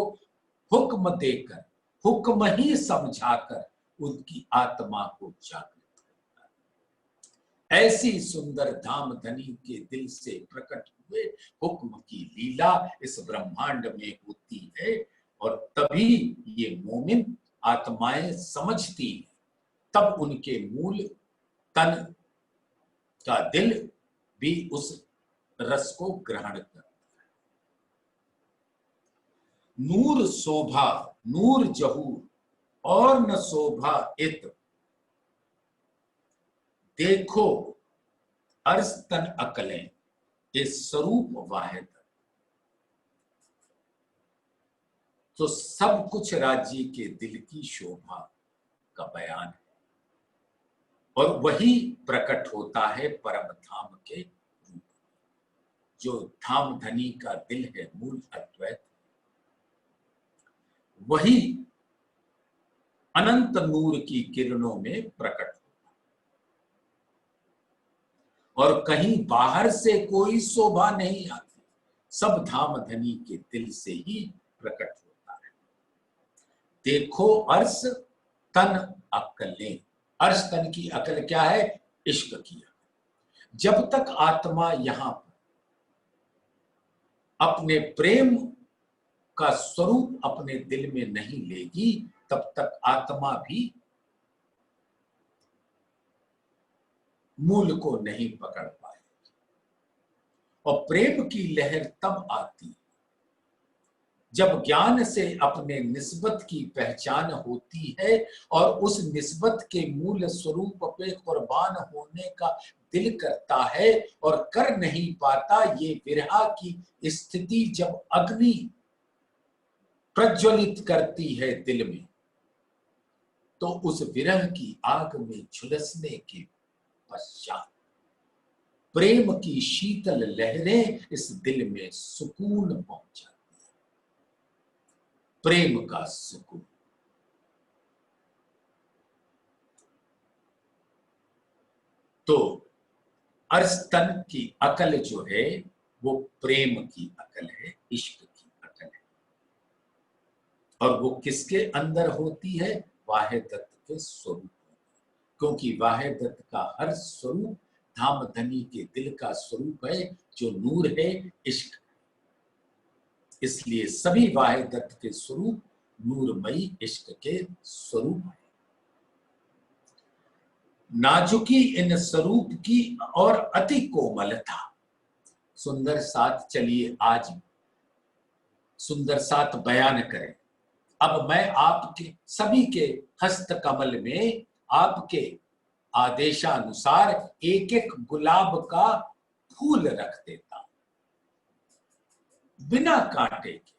हुक्म देकर, हुक्म ही समझाकर उनकी आत्मा को जागृत करता है। ऐसी सुंदर धाम धनी के दिल से प्रकट हुए हुक्म की लीला इस ब्रह्मांड में होती है, और तभी ये मोमिन आत्माएं समझती है, तब उनके मूल तन का दिल भी उस रस को ग्रहण करता है। नूर शोभा नूर जहूर और न शोभा इत, देखो अर्ज तन अकलें इस स्वरूप वाहिद। तो सब कुछ राज्य के दिल की शोभा का बयान है, और वही प्रकट होता है परम धाम के रूप में। जो धाम धनी का दिल है मूल अद्वैत, वही अनंत नूर की किरणों में प्रकट होता है, और कहीं बाहर से कोई शोभा नहीं आती, सब धाम धनी के दिल से ही प्रकट होता है। देखो अर्श तन अकलें, अर्श तन की अकल क्या है? इश्क की अकल। जब तक आत्मा यहां पर अपने प्रेम का स्वरूप अपने दिल में नहीं लेगी, तब तक आत्मा भी मूल को नहीं पकड़ पाएगी। और प्रेम की लहर तब आती जब ज्ञान से अपने निस्बत की पहचान होती है, और उस निस्बत के मूल स्वरूप पे कुर्बान होने का दिल करता है और कर नहीं पाता। ये विरह की स्थिति जब अग्नि प्रज्वलित करती है दिल में, तो उस विरह की आग में झुलसने के पश्चात प्रेम की शीतल लहरें इस दिल में सुकून पहुंचाती है, प्रेम का सुकून। तो अर्स्तन की अकल जो है वो प्रेम की अकल है, इश्क की अकल है। और वो किसके अंदर होती है? वाहिदत के स्वरूप, क्योंकि वाहिदत का हर स्वरूप धाम धनी के दिल का स्वरूप है, जो नूर है, इश्क। इसलिए सभी वाहिदत के स्वरूप नूरमयी इश्क के स्वरूप है। नाजुकी इन स्वरूप की और अति कोमलता। सुंदर साथ, चलिए आज सुंदर साथ बयान करें। अब मैं आपके सभी के हस्त कमल में आपके आदेशानुसार एक एक गुलाब का फूल रख देता हूं, बिना कांटे के।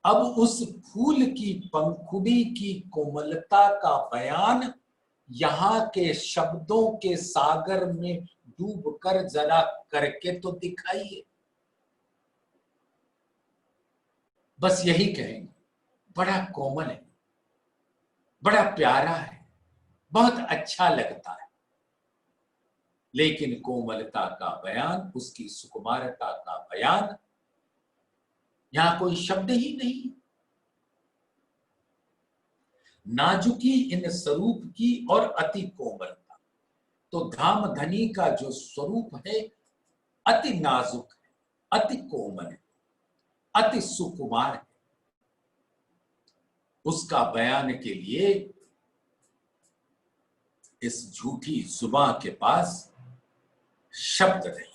अब उस फूल की पंखुड़ी की कोमलता का बयान यहां के शब्दों के सागर में डूबकर जरा करके तो दिखाइए। बस यही कहेंगे, बड़ा कोमल है, बड़ा प्यारा है, बहुत अच्छा लगता है। लेकिन कोमलता का बयान, उसकी सुकुमारता का बयान, यहां कोई शब्द ही नहीं। नाजुकी इन स्वरूप की और अति कोमलता। तो धाम धनी का जो स्वरूप है अति नाजुक है, अति कोमल है, अति सुकुमार है। उसका बयान के लिए इस झूठी जुबान के पास शब्द नहीं।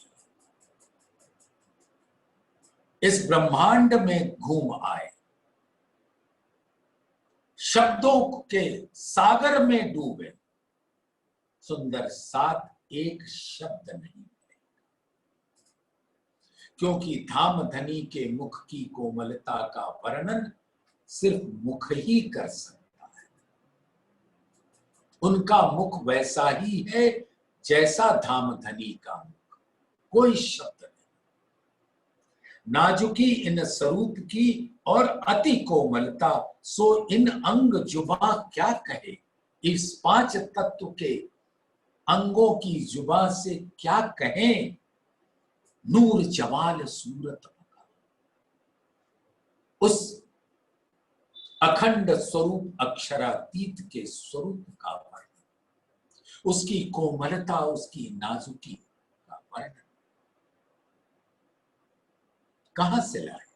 इस ब्रह्मांड में घूम आए, शब्दों के सागर में डूबे, सुंदर साथ एक शब्द नहीं, क्योंकि धाम धनी के मुख की कोमलता का वर्णन सिर्फ मुख ही कर सकता है। उनका मुख वैसा ही है जैसा धाम धनी का मुख, कोई शब्द नहीं। नाजुकी इन स्वरूप की और अति कोमलता, सो इन अंग जुबा क्या कहे। इस पांच तत्व के अंगों की जुबा से क्या कहें। नूर जवाल सूरत, उस अखंड स्वरूप अक्षरातीत के स्वरूप का वर्णन, उसकी कोमलता, उसकी नाजुकी का वर्णन कहां से लाए।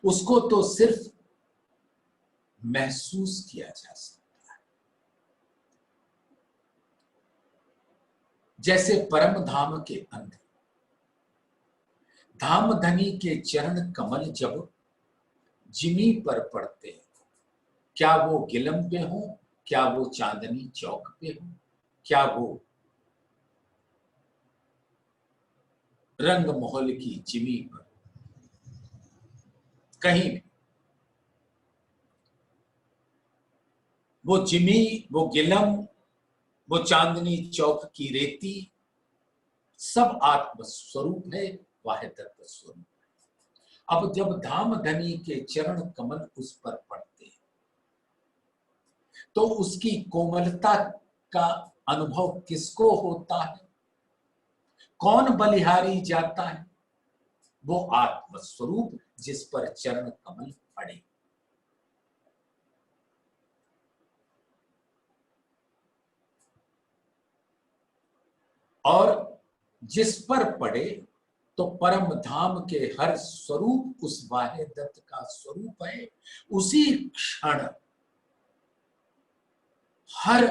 उसको तो सिर्फ महसूस किया जा सकता है। जैसे परम धाम के अंदर धाम धनी के चरण कमल जब जिमी पर पड़ते हैं, क्या वो गिलम पे हो, क्या वो चांदनी चौक पे हो, क्या वो रंग महल की जिमी पर, कहीं भी वो जिमी, वो गिलम, वो चांदनी चौक की रेती, सब आत्म स्वरूप है, वाहिदत स्वरूप है। अब जब धाम धनी के चरण कमल उस पर पड़ते हैं तो उसकी कोमलता का अनुभव किसको होता है। कौन बलिहारी जाता है। वो आत्म स्वरूप जिस पर चरण कमल पड़े। और जिस पर पड़े तो परम धाम के हर स्वरूप उस वाहिदत का स्वरूप है। उसी क्षण हर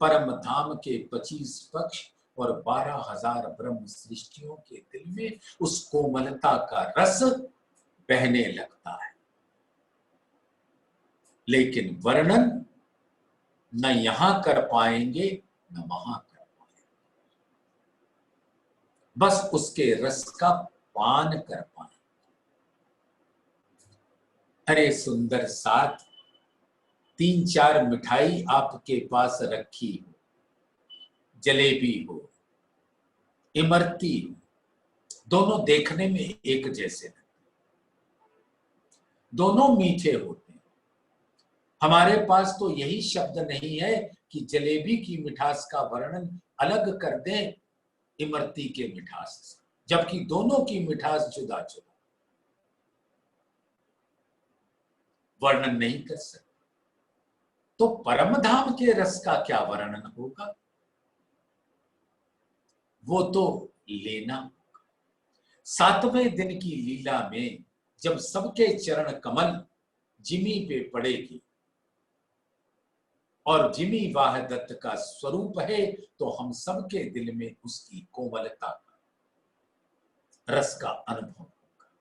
परम धाम के 25 पक्ष और 12,000 ब्रह्म सृष्टियों के दिल में उस कोमलता का रस बहने लगता है। लेकिन वर्णन न यहां कर पाएंगे न वहां कर पाएंगे, बस उसके रस का पान कर पाएंगे। अरे सुंदर साथ, 3-4 मिठाई आपके पास रखी हो, जलेबी हो, इमरती हो, दोनों देखने में एक जैसे लगते, दोनों मीठे होते हैं। हमारे पास तो यही शब्द नहीं है कि जलेबी की मिठास का वर्णन अलग कर दें इमरती के मिठास से, जबकि दोनों की मिठास जुदा जुदा, वर्णन नहीं कर सकते। तो परम धाम के रस का क्या वर्णन होगा। वो तो लेना होगा। 7वें दिन की लीला में जब सबके चरण कमल जिमी पे पड़ेगी और जिमी वाहिदत का स्वरूप है, तो हम सबके दिल में उसकी कोमलता का रस का अनुभव होगा।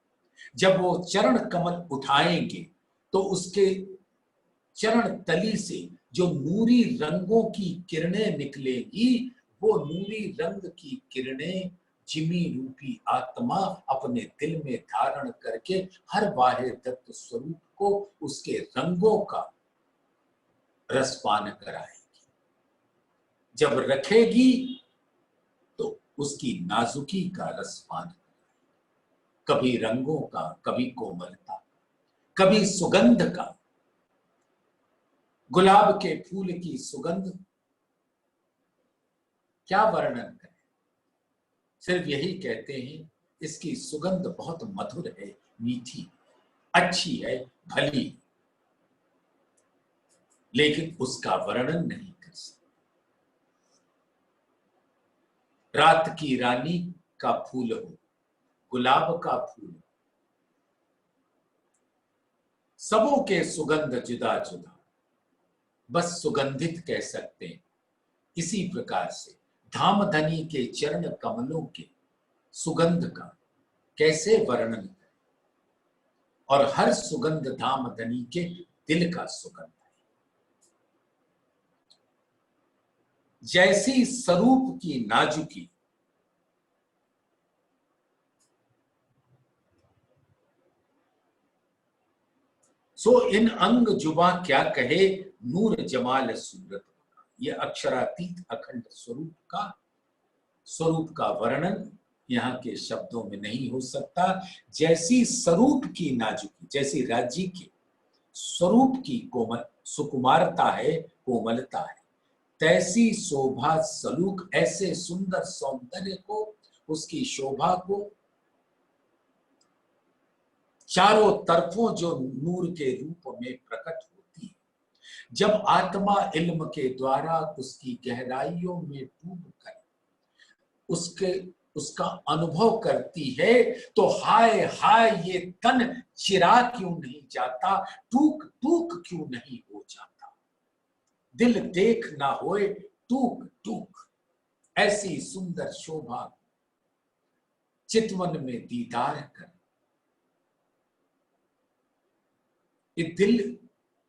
जब वो चरण कमल उठाएंगे तो उसके चरण तली से जो नूरी रंगों की किरणें निकलेगी, वो नूरी रंग की किरणें जिमी रूपी आत्मा अपने दिल में धारण करके हर वाहिदत स्वरूप को उसके रंगों का रसपान कराएगी। जब रखेगी तो उसकी नाजुकी का रसपान कराएगी, कभी रंगों का, कभी कोमलता, कभी सुगंध का। गुलाब के फूल की सुगंध क्या वर्णन करें। सिर्फ यही कहते हैं इसकी सुगंध बहुत मधुर है, मीठी, अच्छी है, भली, लेकिन उसका वर्णन नहीं कर सकते। रात की रानी का फूल हो, गुलाब का फूल, सबों के सुगंध जुदा जुदा, बस सुगंधित कह सकते हैं। इसी प्रकार से धाम धनी के चरण कमलों के सुगंध का कैसे वर्णन करें। और हर सुगंध धाम धनी के दिल का सुगंध है। जैसी स्वरूप की नाजुकी, सो इन अंग जुबा क्या कहे, नूर जमाल सूरत। ये अक्षरातीत अखंड स्वरूप का वर्णन यहाँ के शब्दों में नहीं हो सकता। जैसी स्वरूप की नाजुकी, जैसी राज्य के स्वरूप की कोमल सुकुमारता है, कोमलता है, तैसी शोभा सलूक, ऐसे सुंदर सौंदर्य को, उसकी शोभा को चारों तरफों जो नूर के रूप में प्रकट होती है, जब आत्मा इल्म के द्वारा उसकी गहराइयों में डूब कर उसका अनुभव करती है, तो हाय हाय ये तन चिरा क्यों नहीं जाता, टूक टूक क्यों नहीं हो जाता, दिल देख ना होए टूक टूक। ऐसी सुंदर शोभा चितवन में दीदार कर ये दिल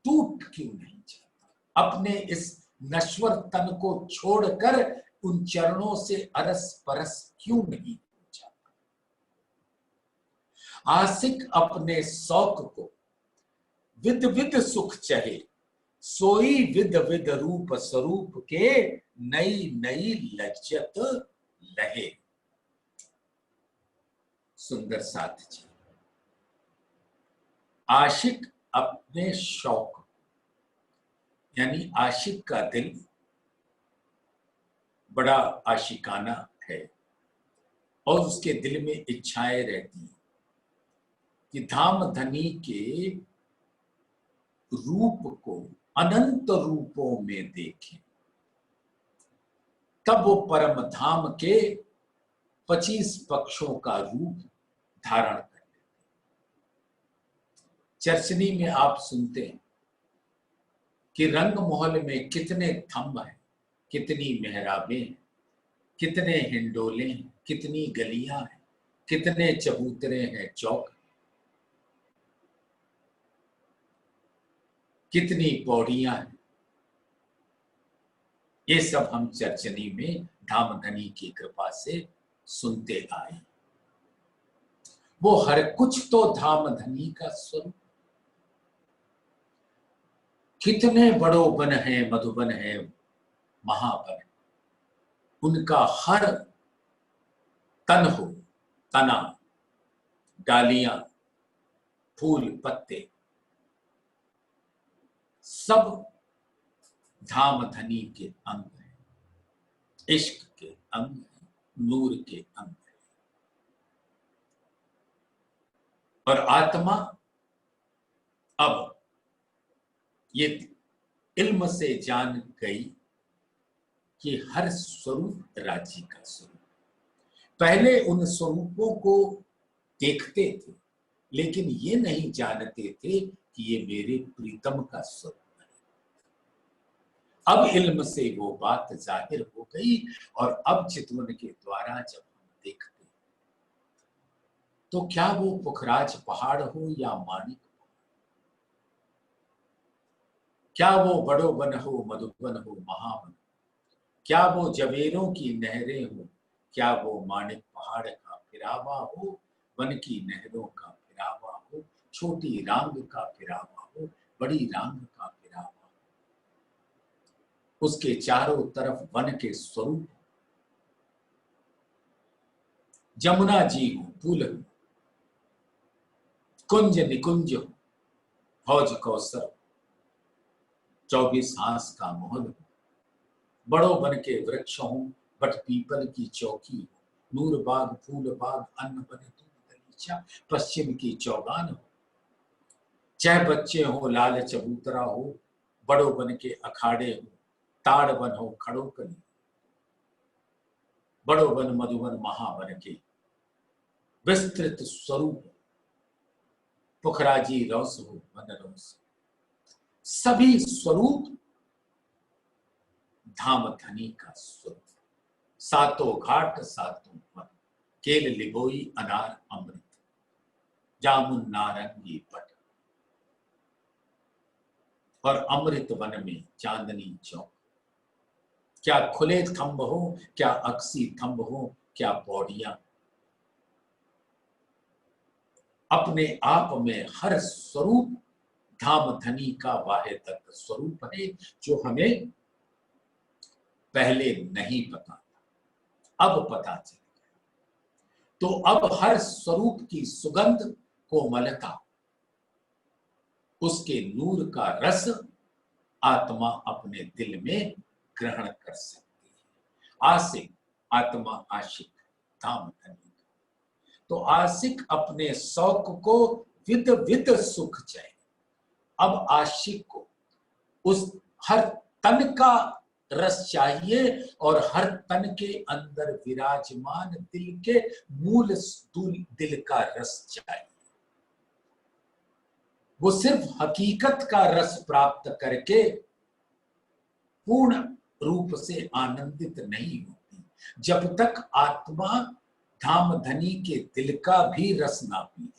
टूट क्यों नहीं जाता, अपने इस नश्वर तन को छोड़कर उन चरणों से अरस परस क्यों नहीं हो जाता। आशिक अपने शौक को विद विद सुख चहे, सोई विद विद रूप स्वरूप के, नई नई लज्जत लहे। सुंदर साथ जी, आशिक अपने शौक, यानी आशिक का दिल बड़ा आशिकाना है और उसके दिल में इच्छाएं रहती हैं कि धाम धनी के रूप को अनंत रूपों में देखें, तब वो परम धाम के 25 पक्षों का रूप धारण कर लेते। चर्चनी में आप सुनते हैं कि रंग महल में कितने थंब हैं, कितनी मेहराबें हैं, कितने हिंडोले हैं, कितनी गलियां हैं, कितने चबूतरे हैं, चौक, कितनी पौड़ियां हैं। ये सब हम चर्चनी में धामधनी की कृपा से सुनते आए। वो हर कुछ तो धामधनी का स्वरूप। कितने बड़ो बन है, मधुबन है, महाबन, उनका हर तन हो, तना, डालियां, फूल, पत्ते, सब धामधनी के अंग हैं, इश्क के अंग हैं, नूर के अंग हैं। और आत्मा अब ये इल्म से जान गई कि हर स्वरूप राज्य का स्वरूप। पहले उन स्वरूपों को देखते थे, लेकिन ये नहीं जानते थे कि ये मेरे प्रीतम का स्वरूप है। अब इल्म से वो बात जाहिर हो गई और अब चितवन के द्वारा जब हम देखते तो क्या वो पुखराज पहाड़ हो या मानिक, क्या वो बड़ो बन हो, मधुबन हो, महाबन, क्या वो जवेरों की नहरें हो, क्या वो मानिक पहाड़ का फिरावा हो, वन की नहरों का फिरावा हो, छोटी रांग का फिरावा हो, बड़ी रांग का फिरावा हो, उसके चारों तरफ वन के स्वरूप, जमुना जी हो, पुल हो, कुंज निकुंज हो, हौज कौसर, 24 हांस का महल हो, बड़ो बन के वृक्ष हो, बट पीपल की चौकी हो, नूर बाग, फूल बाग, अन्न बने दूध गलीचा, पश्चिम की चौगान हो, चाहे बच्चे हो, लाल चबूतरा हो, बड़ो बन के अखाड़े हो, ताड़ बन हो, खड़ो कली, बड़ो बन मधुबन महाबन के विस्तृत स्वरूप, पुखराजी रौस हो, वन रौस, सभी स्वरूप धामधनी का स्वरूप। सातों घाट सातों वन, केल लिबोई अनार अमृत, जामुन नारंगी पट, और अमृत वन में चांदनी चौक। क्या खुले थंब हो, क्या अक्सी थंब हो, क्या पौड़ियां, अपने आप में हर स्वरूप धाम धनी का वाहिद स्वरूप है, जो हमें पहले नहीं पता था, अब पता चल गया। तो अब हर स्वरूप की सुगंध, कोमलता, उसके नूर का रस आत्मा अपने दिल में ग्रहण कर सकती है। आशिक, आत्मा आशिक, धाम धनी। तो आशिक अपने शौक को विद विद सुख चाहे। अब आशिक को उस हर तन का रस चाहिए और हर तन के अंदर विराजमान दिल के मूल दिल का रस चाहिए। वो सिर्फ हकीकत का रस प्राप्त करके पूर्ण रूप से आनंदित नहीं होती, जब तक आत्मा धाम धनी के दिल का भी रस ना पी ले।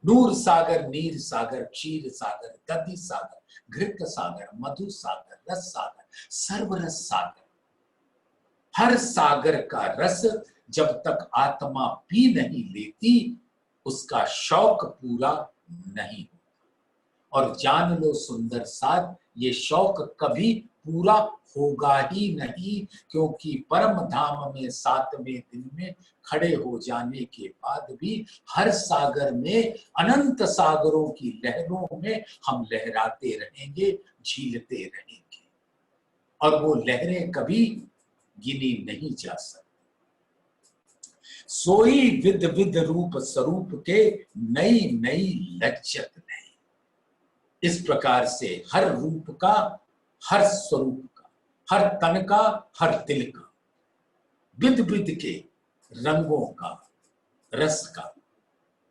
नूर सागर, नीर सागर, क्षीर सागर, दधि सागर, घृत सागर, मधु सागर, रस सागर, सर्वरस सागर, हर सागर का रस जब तक आत्मा पी नहीं लेती, उसका शौक पूरा नहीं होता। और जान लो सुंदर साथ, ये शौक कभी पूरा होगा ही नहीं, क्योंकि परम धाम में 7वें दिन में खड़े हो जाने के बाद भी हर सागर में, अनंत सागरों की लहरों में हम लहराते रहेंगे, झीलते रहेंगे, और वो लहरें कभी गिनी नहीं जा सकती। सोई विद विद रूप स्वरूप के नई नई लज्जत नहीं। इस प्रकार से हर रूप का, हर स्वरूप का, हर तन का, हर दिल का, विद विद के रंगों का, रस का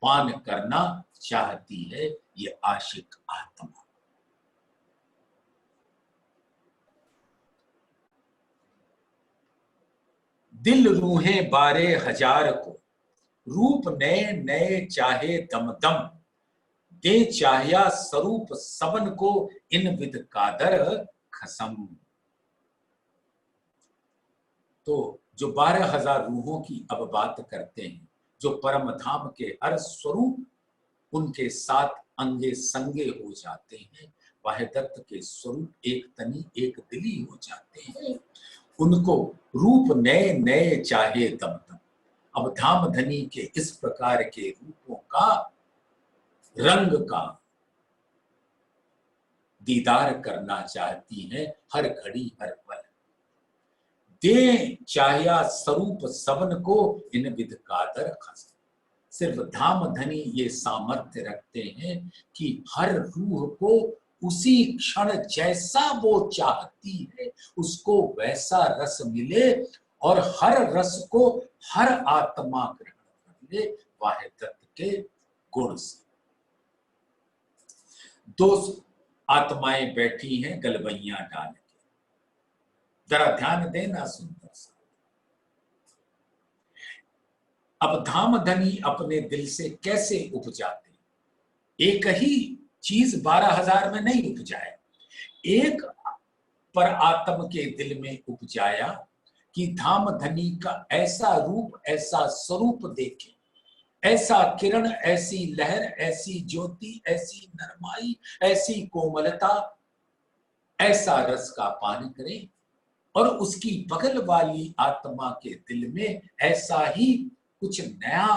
पान करना चाहती है ये आशिक आत्मा। दिल रूहें 12,000 को, रूप नए नए चाहे दम दम, दे चाहिया स्वरूप सबन को, इन विद कादर खसम। तो जो 12,000 रूहों की अब बात करते हैं, जो परम धाम के हर स्वरूप उनके साथ अंगे संगे हो जाते हैं, वाहिदत्त के स्वरूप एक तनी एक दिली हो जाते हैं, उनको रूप नए नए चाहे दम दम। अब धाम धनी के इस प्रकार के रूपों का, रंग का दीदार करना चाहती हैं हर घड़ी हर पल। दे चाहिया स्वरूप सबन को, इन विद कादर खस। सिर्फ धाम धनी ये सामर्थ्य रखते हैं कि हर रूह को उसी क्षण जैसा वो चाहती है उसको वैसा रस मिले, और हर रस को हर आत्मा ग्रहण कर ले वाहिदत्त के गुण से। 2 आत्माएं बैठी हैं गलबैया डाल के, जरा ध्यान देना सुंदर सा। अब धाम धनी अपने दिल से कैसे उपजाते? एक ही चीज 12,000 में नहीं उपजाए, एक पर आत्म के दिल में उपजाया कि धाम धनी का ऐसा रूप, ऐसा स्वरूप देखे, ऐसा किरण, ऐसी लहर, ऐसी ज्योति, ऐसी नरमाई, ऐसी कोमलता, ऐसा रस का पान करें, और उसकी बगल वाली आत्मा के दिल में ऐसा ही कुछ नया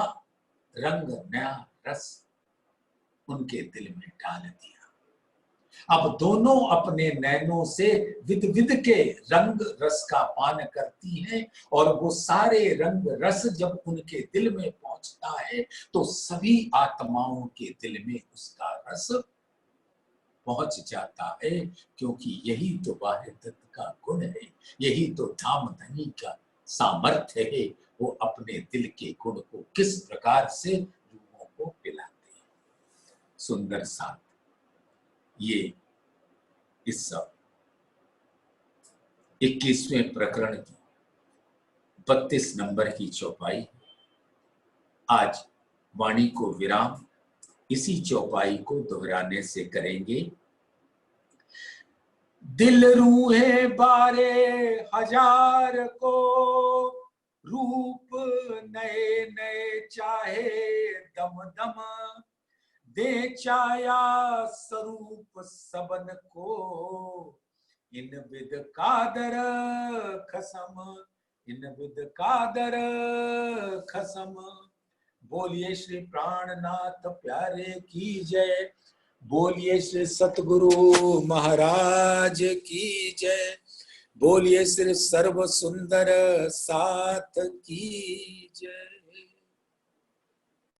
रंग, नया रस उनके दिल में डाल दिया। अब दोनों अपने नैनों से विद विद के रंग रस का पान करती हैं, और वो सारे रंग रस जब उनके दिल में पहुंचता है तो सभी आत्माओं के दिल में उसका रस पहुंच जाता है, क्योंकि यही तो वाहिदत्त का गुण है, यही तो धाम धनी का सामर्थ्य है। वो अपने दिल के गुण को किस प्रकार से रूहों को पिलाते हैं। सुंदर साथ, ये इस 21वें प्रकरण की 32 नंबर की चौपाई। आज वाणी को विराम इसी चौपाई को दोहराने से करेंगे। दिल रूहे बारे हजार को, रूप नए नए चाहे दम दम, दे छाया स्वरूप सबन को, इन विद कादर खसम, इन विद कादर खसम। बोलिए श्री प्राणनाथ प्यारे की जय, बोलिए श्री सतगुरु महाराज की जय, बोलिए श्री सर्व सुंदर साथ की जय।